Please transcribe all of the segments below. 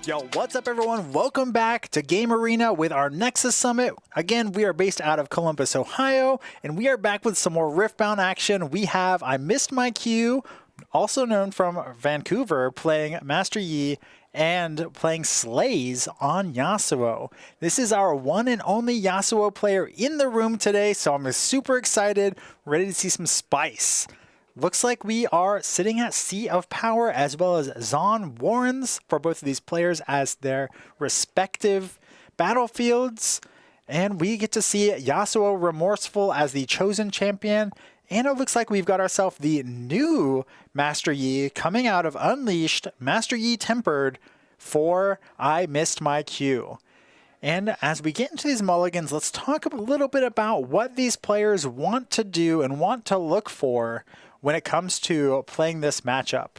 Yo, what's up everyone? Welcome back to Game Arena with our Nexus Summit. Again, we are based out of Columbus, Ohio, and we are back with some more Riftbound action. We have I Missed My Cue, also known from Vancouver, playing Master Yi and playing Slayz on Yasuo. This is our one and only Yasuo player in the room today, so I'm super excited, ready to see some spice. Looks like we are sitting at Sea of Power as well as Zon Warrens for both of these players as their respective battlefields. And we get to see Yasuo Remorseful as the chosen champion. And it looks like we've got ourselves the new Master Yi coming out of Unleashed, Master Yi Tempered for I Missed My Cue. And as we get into these mulligans, let's talk a little bit about what these players want to do and want to look for when it comes to playing this matchup.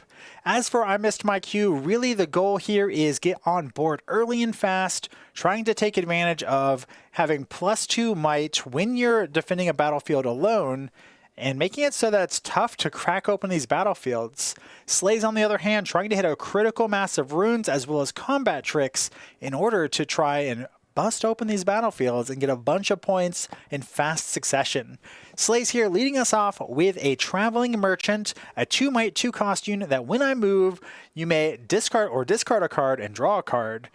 As for I Missed My Cue, really the goal here is get on board early and fast, trying to take advantage of having +2 might when you're defending a battlefield alone, and making it so that it's tough to crack open these battlefields. Slayz, on the other hand, trying to hit a critical mass of runes as well as combat tricks in order to try and bust open these battlefields and get a bunch of points in fast succession. Slayz here leading us off with a Traveling Merchant, a 2 might 2 cost unit that when I move, you may discard a card and draw a card.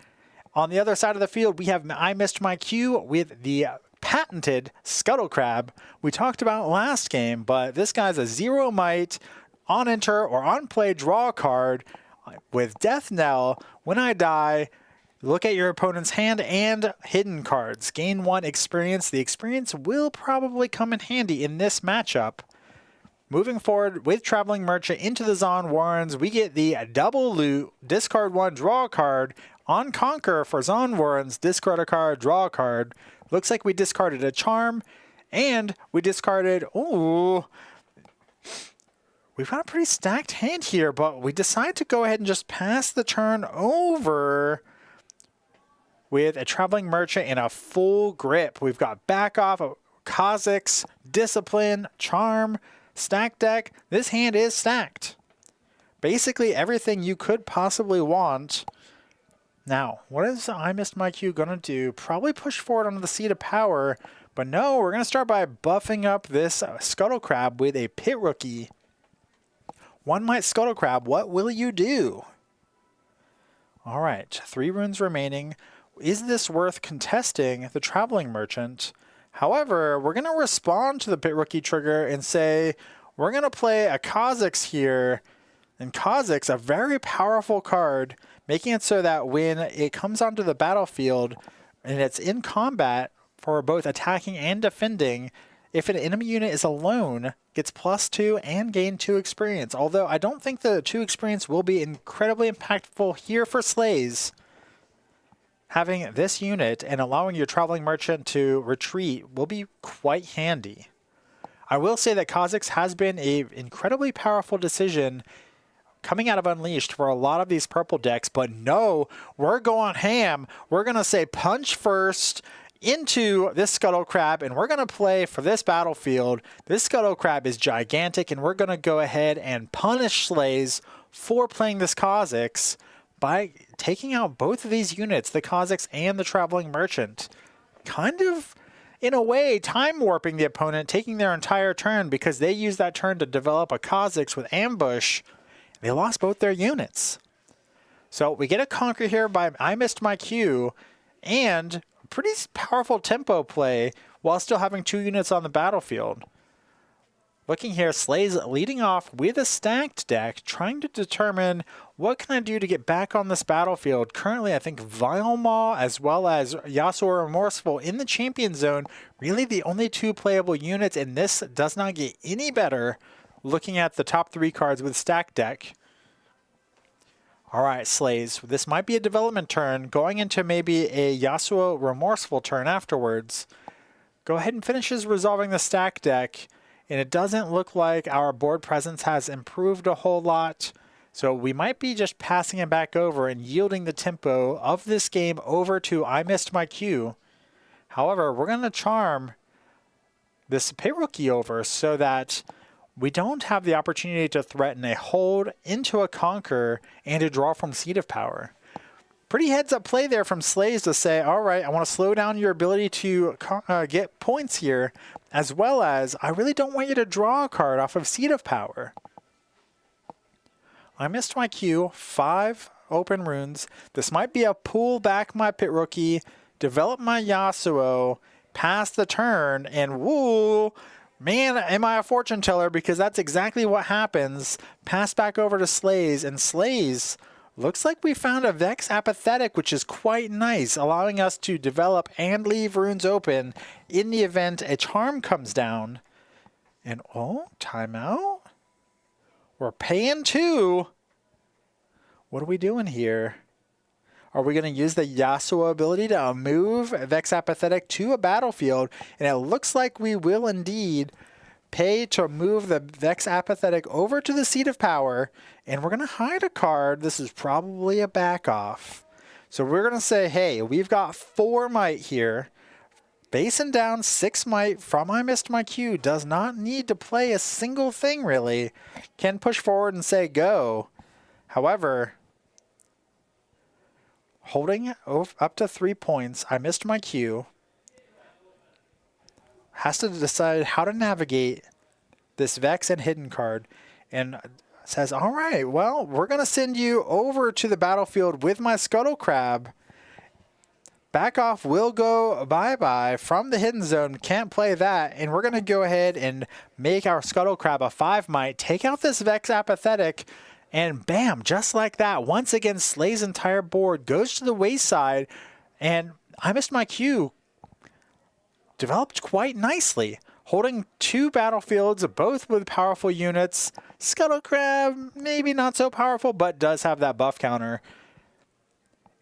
On the other side of the field, we have I Missed My Cue with the patented Scuttle Crab we talked about last game, but this guy's a 0 might, on enter or on play, draw a card with Death Knell. When I die, look at your opponent's hand and hidden cards. Gain 1 experience. The experience will probably come in handy in this matchup. Moving forward with Traveling Merchant into the Zon Warrens, we get the double loot, discard 1, draw a card. On Conquer for Zon Warrens, discard a card, draw a card. Looks like we discarded a Charm, and we discarded, ooh, we've got a pretty stacked hand here, but we decide to go ahead and just pass the turn over with a Traveling Merchant and a full grip. We've got Back Off, Kha'Zix, Discipline, Charm, Stack Deck. This hand is stacked. Basically everything you could possibly want. Now, what is I Missed My Cue going to do? Probably push forward onto the Seat of Power, but no, we're going to start by buffing up this Scuttle Crab with a Pit Rookie. 1 might Scuttle Crab, what will you do? All right, 3 runes remaining. Is this worth contesting the Traveling Merchant? However, we're going to respond to the Pit Rookie trigger and say we're going to play a Kha'Zix here. And Kha'Zix, a very powerful card, making it so that when it comes onto the battlefield and it's in combat for both attacking and defending, if an enemy unit is alone, gets +2 and gain 2 experience. Although I don't think the 2 experience will be incredibly impactful here for Slayz. Having this unit and allowing your Traveling Merchant to retreat will be quite handy. I will say that Kha'Zix has been an incredibly powerful decision coming out of Unleashed for a lot of these purple decks, but no, we're going ham. We're going to say punch first into this Scuttle Crab, and we're going to play for this battlefield. This Scuttle Crab is gigantic, and we're going to go ahead and punish Slayz for playing this Kha'Zix by taking out both of these units, the Kha'Zix and the Traveling Merchant. Kind of, in a way, time warping the opponent, taking their entire turn because they used that turn to develop a Kha'Zix with Ambush. They lost both their units. So we get a Conquer here by I Missed My Cue, and pretty powerful tempo play while still having 2 units on the battlefield. Looking here, Slayz leading off with a stacked deck, trying to determine what can I do to get back on this battlefield. Currently, I think Vile Maw as well as Yasuo Remorseful in the champion zone, really the only 2 playable units, and this does not get any better looking at the top 3 cards with stacked deck. All right, Slayz, this might be a development turn, going into maybe a Yasuo Remorseful turn afterwards. Go ahead and finishes resolving the stack deck, and it doesn't look like our board presence has improved a whole lot, so we might be just passing it back over and yielding the tempo of this game over to I Missed My Cue. However, we're going to charm this Pit Rookie over so that we don't have the opportunity to threaten a hold into a Conquer and a draw from Seat of Power. Pretty heads up play there from Slayz to say, all right, I want to slow down your ability to get points here, as well as I really don't want you to draw a card off of Seed of Power. I missed my cue, 5 open runes. This might be a pull back my Pit Rookie, develop my Yasuo, pass the turn, and woo, man, am I a fortune teller, because that's exactly what happens. Pass back over to Slayz, and Slayz looks like we found a Vex Apathetic, which is quite nice, allowing us to develop and leave runes open in the event a charm comes down. And oh, timeout. We're paying 2. What are we doing here? Are we going to use the Yasuo ability to move Vex Apathetic to a battlefield? And it looks like we will indeed pay to move the Vex Apathetic over to the Seat of Power. And we're going to hide a card. This is probably a back off. So we're going to say, hey, we've got 4 might here. Basing down 6 might from I missed my cue. Does not need to play a single thing, really. Can push forward and say go. However, holding up to 3 points, I missed my cue. Has to decide how to navigate this Vex and Hidden card. And says, all right, well, we're going to send you over to the battlefield with my Scuttle Crab. Back off will go bye-bye from the Hidden Zone. Can't play that. And we're going to go ahead and make our Scuttle Crab a 5 might. Take out this Vex Apathetic. And bam, just like that, once again, Slay's entire board goes to the wayside, and I missed my cue. Developed quite nicely, holding 2 battlefields, both with powerful units. Scuttle Crab, maybe not so powerful, but does have that buff counter.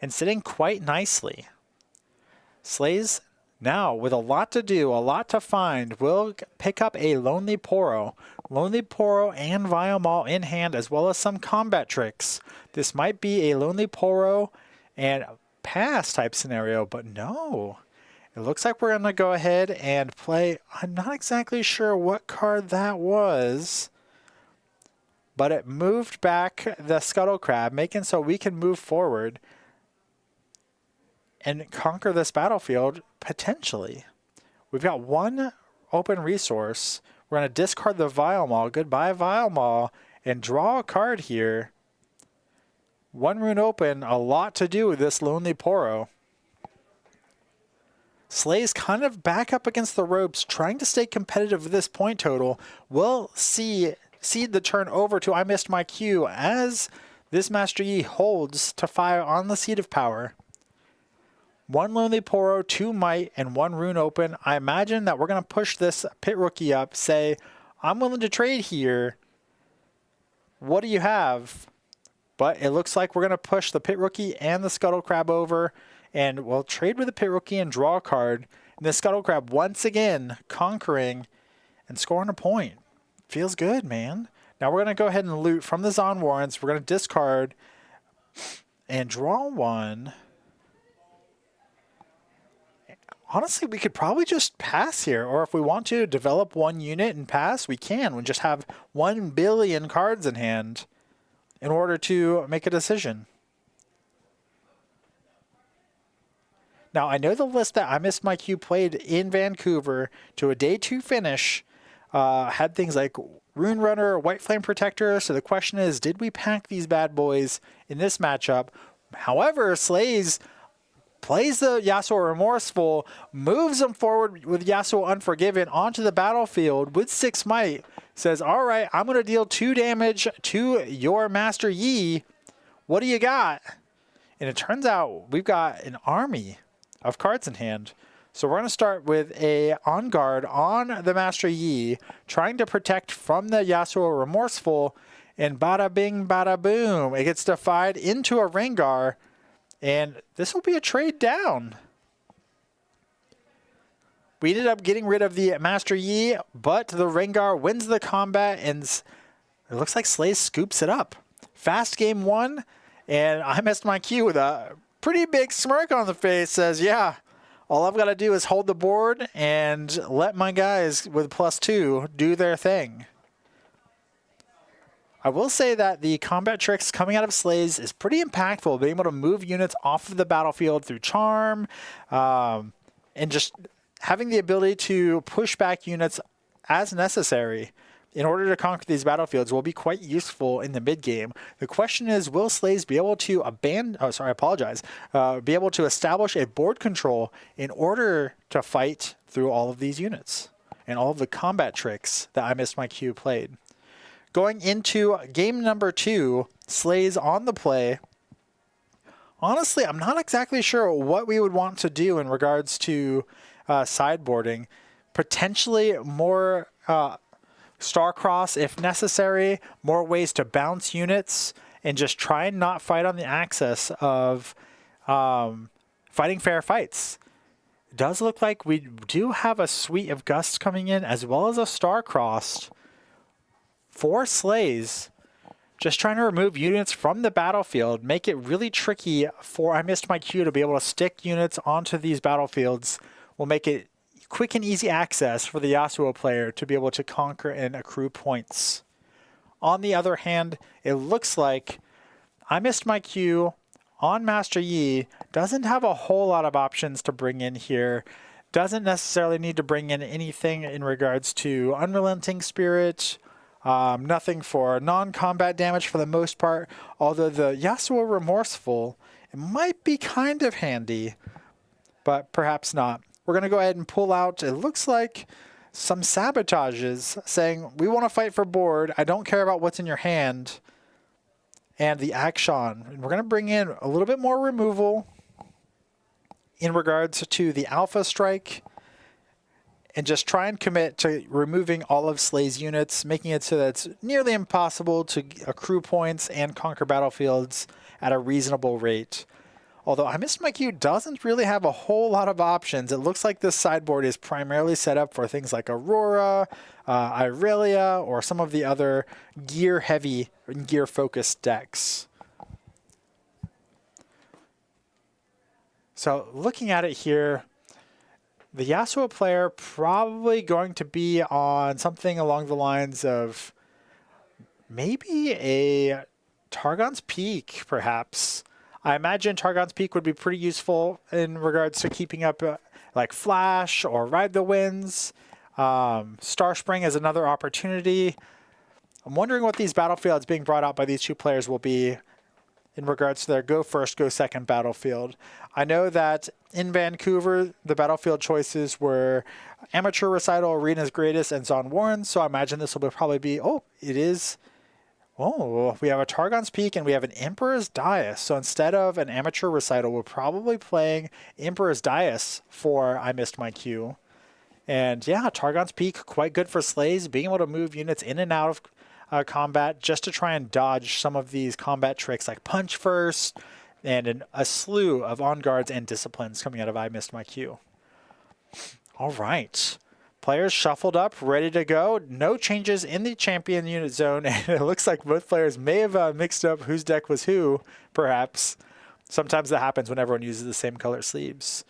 And sitting quite nicely. Slayz, now with a lot to do, a lot to find, will pick up a Lonely Poro. Lonely Poro and Vial in hand, as well as some combat tricks. This might be a Lonely Poro and pass type scenario, but no. It looks like we're going to go ahead and play. I'm not exactly sure what card that was, but it moved back the Scuttle Crab, making so we can move forward and conquer this battlefield potentially. We've got 1 open resource. We're going to discard the Vial Maul. Goodbye, Vial Maul. And draw a card here. 1 rune open. A lot to do with this Lonely Poro. Slay's kind of back up against the ropes, trying to stay competitive with this point total. We'll seed the turn over to I missed my cue as this Master Yi holds to fire on the Seat of Power. 1 Lonely Poro, 2 might, and 1 rune open. I imagine that we're going to push this Pit Rookie up, say, I'm willing to trade here. What do you have? But it looks like we're going to push the Pit Rookie and the Scuttle Crab over, and we'll trade with the Pit Rookie and draw a card. And the Scuttle Crab once again conquering and scoring a point. Feels good, man. Now we're going to go ahead and loot from the Zon Warrants. We're going to discard and draw 1. Honestly, we could probably just pass here, or if we want to develop 1 unit and pass, we can. We just have 1 billion cards in hand in order to make a decision. Now, I know the list that I missed my cue played in Vancouver to a day 2 finish had things like Rune Runner, White Flame Protector, so the question is, did we pack these bad boys in this matchup? However, Slayz plays the Yasuo Remorseful, moves him forward with Yasuo Unforgiven onto the battlefield with 6 might, says, all right, I'm going to deal 2 damage to your Master Yi. What do you got? And it turns out we've got an army of cards in hand. So we're going to start with a On Guard on the Master Yi, trying to protect from the Yasuo Remorseful, and bada bing, bada boom. It gets defied into a Rengar. And this will be a trade down. We ended up getting rid of the Master Yi, but the Rengar wins the combat, and it looks like Slayz scoops it up. Fast game 1, and I missed my cue with a pretty big smirk on the face. Says, yeah, all I've got to do is hold the board and let my guys with +2 do their thing. I will say that the combat tricks coming out of Slayz is pretty impactful, being able to move units off of the battlefield through charm, and just having the ability to push back units as necessary in order to conquer these battlefields will be quite useful in the mid game. The question is, will Slayz be able to be able to establish a board control in order to fight through all of these units and all of the combat tricks that I Missed My Cue played. Going into game number 2, Slayz on the play. Honestly, I'm not exactly sure what we would want to do in regards to sideboarding. Potentially more Starcross if necessary, more ways to bounce units, and just try and not fight on the axis of fighting fair fights. It does look like we do have a suite of gusts coming in, as well as a Starcrossed for Slayz. Just trying to remove units from the battlefield, make it really tricky for I Missed My Cue to be able to stick units onto these battlefields. Will make it quick and easy access for the Yasuo player to be able to conquer and accrue points. On the other hand, it looks like I Missed My Cue on Master Yi doesn't have a whole lot of options to bring in here. Doesn't necessarily need to bring in anything in regards to Unrelenting Spirit. Nothing for non-combat damage for the most part, although the Yasuo Remorseful, it might be kind of handy, but perhaps not. We're going to go ahead and pull out, it looks like, some sabotages saying, we want to fight for board, I don't care about what's in your hand, and the action. And we're going to bring in a little bit more removal in regards to the Alpha Strike, and just try and commit to removing all of Slay's units, making it so that it's nearly impossible to accrue points and conquer battlefields at a reasonable rate. Although I Missed My Cue doesn't really have a whole lot of options. It looks like this sideboard is primarily set up for things like Aurora, Irelia, or some of the other gear-heavy and gear-focused decks. So looking at it here, the Yasuo player probably going to be on something along the lines of maybe a Targon's Peak, perhaps. I imagine Targon's Peak would be pretty useful in regards to keeping up like Flash or Ride the Winds. Star Spring is another opportunity. I'm wondering what these battlefields being brought out by these two players will be in regards to their go first, go second battlefield. I know that in Vancouver, the battlefield choices were Amateur Recital, Arena's Greatest, and Zon Warren, so I imagine this will probably be, we have a Targon's Peak and we have an Emperor's Dais. So instead of an Amateur Recital, we're probably playing Emperor's Dais for I Missed My Cue. And yeah, Targon's Peak, quite good for Slayz, being able to move units in and out of combat just to try and dodge some of these combat tricks like Punch First and a slew of On Guards and Disciplines coming out of I Missed My Cue. All right. Players shuffled up, ready to go. No changes in the champion unit zone. And it looks like both players may have mixed up whose deck was who, perhaps. Sometimes that happens when everyone uses the same color sleeves.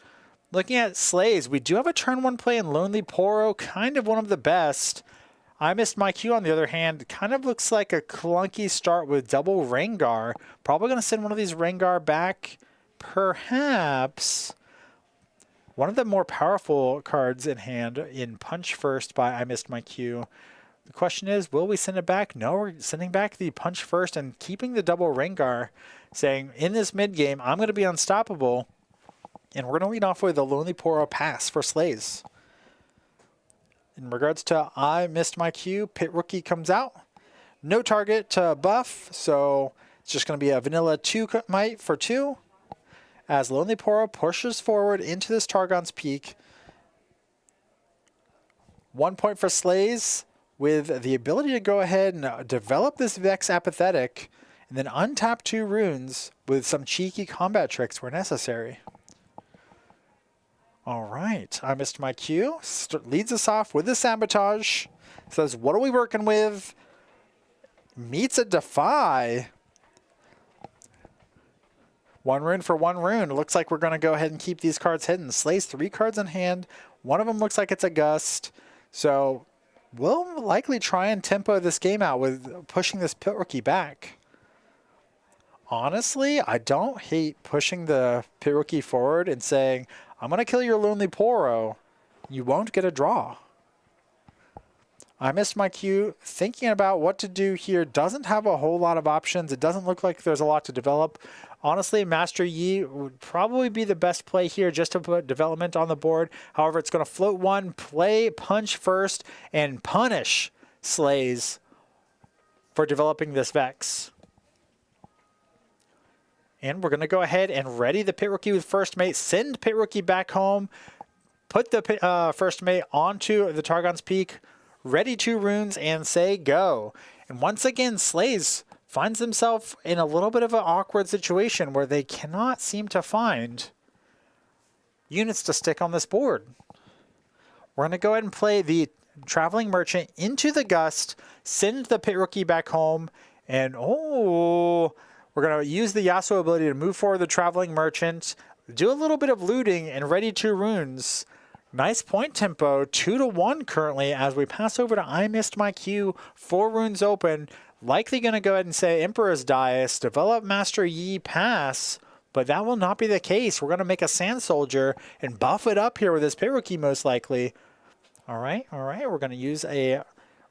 Looking at Slayz, we do have a turn 1 play in Lonely Poro, kind of one of the best. I Missed My Cue, on the other hand, kind of looks like a clunky start with double Rengar. Probably going to send one of these Rengar back, perhaps. One of the more powerful cards in hand in Punch First by I Missed My Cue. The question is, will we send it back? No, we're sending back the Punch First and keeping the double Rengar, saying, in this mid game, I'm going to be unstoppable. And we're going to lead off with a Lonely Poro pass for Slayz. In regards to I Missed My Cue, Pit Rookie comes out. No target to buff, so it's just going to be a vanilla 2 might for 2. As Lonely Poro pushes forward into this Targon's Peak. 1 point for Slayz with the ability to go ahead and develop this Vex Apathetic and then untap 2 runes with some cheeky combat tricks where necessary. All right, I Missed My Cue. Leads us off with the Sabotage. Says, what are we working with? Meets a Defy. 1 rune for 1 rune. It looks like we're going to go ahead and keep these cards hidden. Slayz 3 cards in hand. One of them looks like it's a Gust. So will likely try and tempo this game out with pushing this pit rookie back. Honestly, I don't hate pushing the pit rookie forward and saying, I'm going to kill your Lonely Poro. You won't get a draw. I missed my cue. Thinking about what to do here, doesn't have a whole lot of options. It doesn't look like there's a lot to develop. Honestly, Master Yi would probably be the best play here just to put development on the board. However, it's going to float one, play punch first, and punish Slayz for developing this Vex. And we're going to go ahead and ready the pit rookie with first mate, send pit rookie back home, put the first mate onto the Targon's Peak, ready 2 runes, and say go. And once again, Slayz finds himself in a little bit of an awkward situation where they cannot seem to find units to stick on this board. We're going to go ahead and play the Traveling Merchant into the Gust, send the pit rookie back home, and we're going to use the Yasuo ability to move forward the Traveling Merchant, do a little bit of looting, and ready 2 runes. Nice point tempo, 2-1 currently as we pass over to I Missed My Cue, 4 runes open. Likely going to go ahead and say Emperor's Dais, develop Master Yi, pass, but that will not be the case. We're going to make a Sand Soldier and buff it up here with this pit rookie most likely. All right, we're going to use a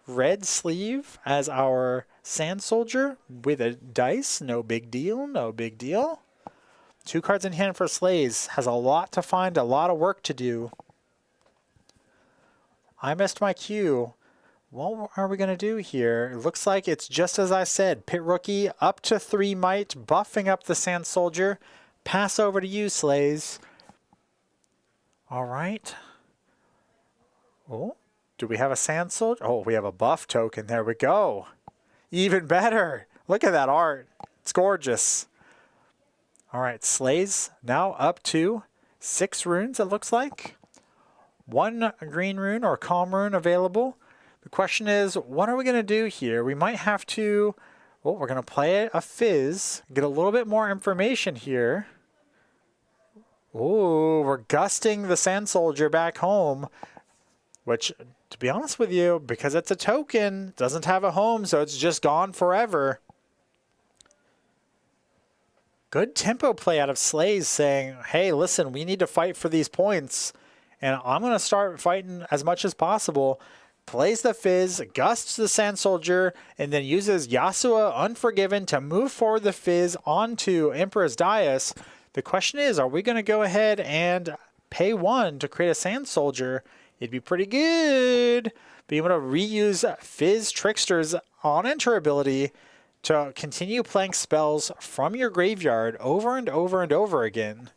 red sleeve as our Sand Soldier with a dice. No big deal, no big deal. 2 cards in hand for Slayz. Has a lot to find, a lot of work to do. I missed my cue. What are we going to do here? It looks like it's just as I said. Pit rookie up to 3 might, buffing up the Sand Soldier. Pass over to you, Slayz. All right. Oh, do we have a Sand Soldier? Oh, we have a buff token. There we go. Even better. Look at that art. It's gorgeous. All right, Slayz now up to 6 runes, it looks like. 1 green rune or calm rune available. The question is, what are we going to do here? We might have to, we're going to play a Fizz, get a little bit more information here. Oh, we're gusting the Sand Soldier back home, which, to be honest with you, because it's a token, doesn't have a home, so it's just gone forever. Good tempo play out of Slayz saying, hey, listen, we need to fight for these points, and I'm going to start fighting as much as possible. Plays the Fizz, gusts the Sand Soldier, and then uses Yasuo Unforgiven to move forward the Fizz onto Emperor's Dais. The question is, are we going to go ahead and pay 1 to create a Sand Soldier? It'd be pretty good. Being able to reuse Fizz Trickster's on-enter ability to continue playing spells from your graveyard over and over and over again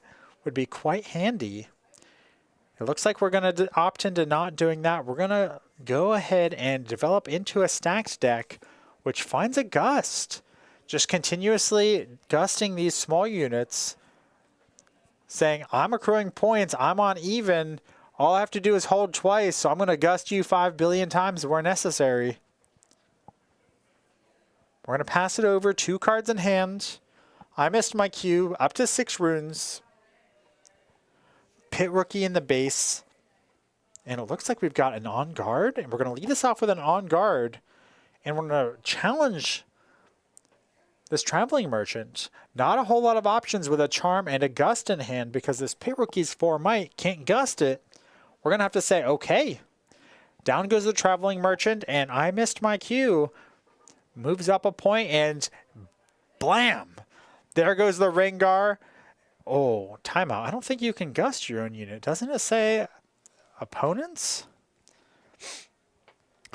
would be quite handy. It looks like we're going to opt into not doing that. We're going to go ahead and develop into a stacked deck, which finds a Gust. Just continuously gusting these small units, saying, I'm accruing points, I'm on even, all I have to do is hold twice, so I'm going to gust you 5 billion times where necessary. We're going to pass it over, 2 cards in hand. I missed my cue, up to 6 runes. Pit rookie in the base. And it looks like we've got an on guard, and we're going to lead us off with an on guard. And we're going to challenge this Traveling Merchant. Not a whole lot of options with a Charm and a Gust in hand, because this Pit rookie's 4 might can't gust it. We're going to have to say, okay. Down goes the Traveling Merchant, and I missed my cue. Moves up a point, and blam! There goes the Rengar. Oh, timeout. I don't think you can gust your own unit. Doesn't it say opponents?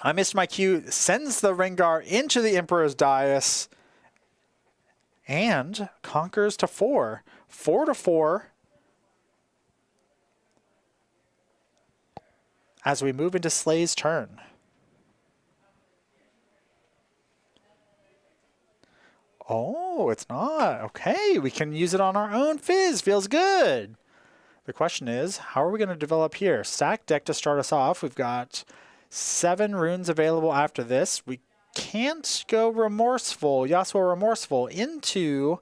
I missed my cue. Sends the Rengar into the Emperor's Dais and conquers to 4. 4-4. As we move into Slay's turn. Oh, it's not. Okay, we can use it on our own Fizz. Feels good. The question is, how are we going to develop here? Stack deck to start us off. We've got 7 runes available after this. We can't go Yasuo Remorseful into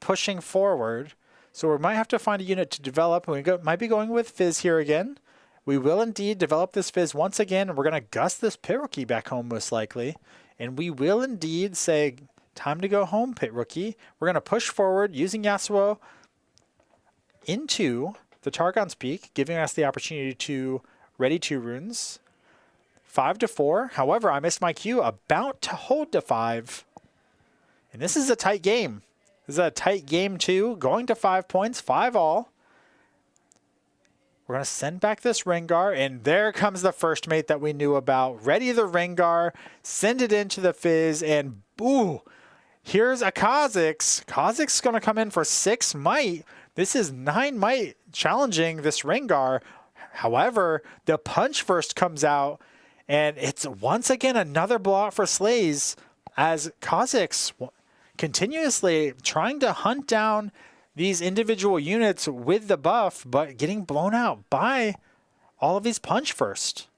pushing forward. So we might have to find a unit to develop. We might be going with Fizz here again. We will indeed develop this Fizz once again. We're going to gust this Pit Rookie back home most likely. And we will indeed say, time to go home, Pit Rookie. We're going to push forward using Yasuo into the Targon's Peak, giving us the opportunity to ready 2 runes. 5-4. However, I missed my Q, about to hold to 5. And this is a tight game. This is a tight game too. Going to 5 points, 5 all. We're going to send back this Rengar, and there comes the first mate that we knew about. Ready the Rengar, send it into the Fizz, and boo! Here's a Kha'Zix. Kha'Zix going to come in for 6 might. This is 9 might challenging this Rengar. However, the punch first comes out, and it's once again another blowout for Slayz as Kha'Zix continuously trying to hunt down these individual units with the buff, but getting blown out by all of these punch first.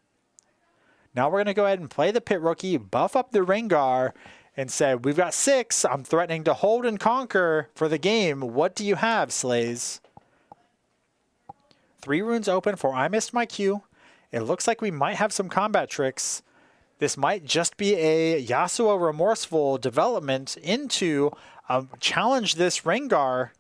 Now we're going to go ahead and play the Pit Rookie, buff up the Rengar, and say, we've got 6. I'm threatening to hold and conquer for the game. What do you have, Slayz? 3 runes open for I missed my Q. It looks like we might have some combat tricks. This might just be a Yasuo remorseful development into challenge this Rengar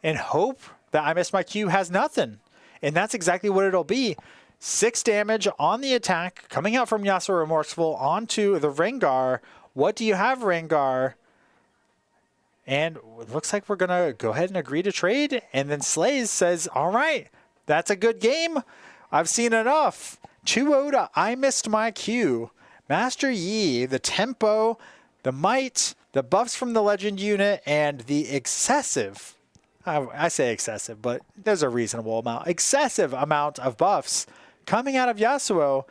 and hope that I missed my Q has nothing. And that's exactly what it'll be. 6 damage on the attack coming out from Yasuo remorseful onto the Rengar. What do you have, Rengar? And it looks like we're going to go ahead and agree to trade. And then Slayz says, all right, that's a good game. I've seen enough. 2-0 to I missed my Q. Master Yi, the tempo, the might, the buffs from the legend unit, and the excessive, I say excessive, but there's a reasonable amount, excessive amount of buffs coming out of Yasuo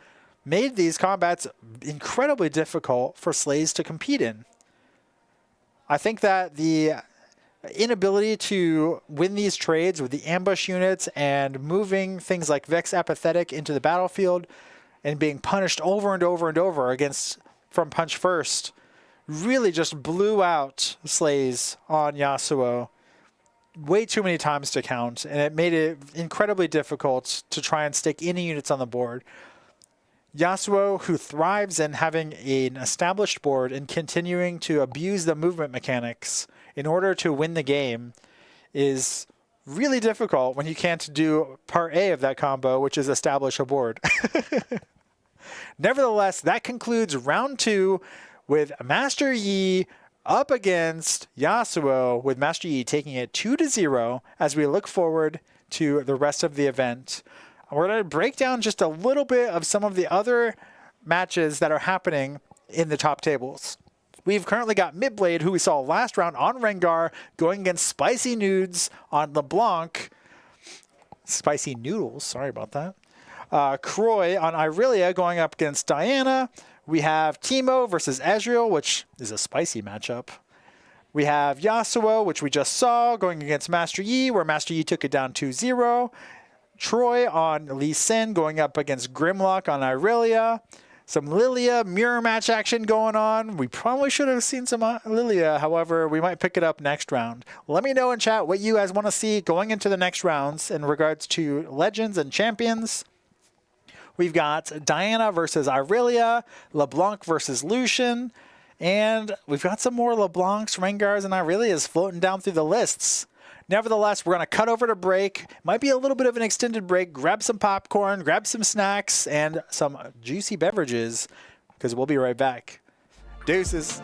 made these combats incredibly difficult for Slayz to compete in. I think that the inability to win these trades with the ambush units and moving things like Vex Apathetic into the battlefield and being punished over and over and over against from punch first really just blew out Slayz on Yasuo way too many times to count, and it made it incredibly difficult to try and stick any units on the board. Yasuo, who thrives in having an established board and continuing to abuse the movement mechanics in order to win the game, is really difficult when you can't do part A of that combo, which is establish a board. Nevertheless, that concludes round 2 with Master Yi up against Yasuo, with Master Yi taking it 2-0 as we look forward to the rest of the event. We're going to break down just a little bit of some of the other matches that are happening in the top tables. We've currently got Midblade, who we saw last round on Rengar, going against Spicy Nudes on LeBlanc. Spicy Noodles, sorry about that. Croy on Irelia going up against Diana. We have Teemo versus Ezreal, which is a spicy matchup. We have Yasuo, which we just saw, going against Master Yi, where Master Yi took it down 2-0. Troy on Lee Sin going up against Grimlock on Irelia. Some Lilia mirror match action going on. We probably should have seen some Lilia. However, we might pick it up next round. Let me know in chat what you guys want to see going into the next rounds in regards to Legends and Champions. We've got Diana versus Irelia, LeBlanc versus Lucian, and we've got some more LeBlancs, Rengars, and Irelias floating down through the lists. Nevertheless, we're going to cut over to break. Might be a little bit of an extended break. Grab some popcorn, grab some snacks, and some juicy beverages, because we'll be right back. Deuces.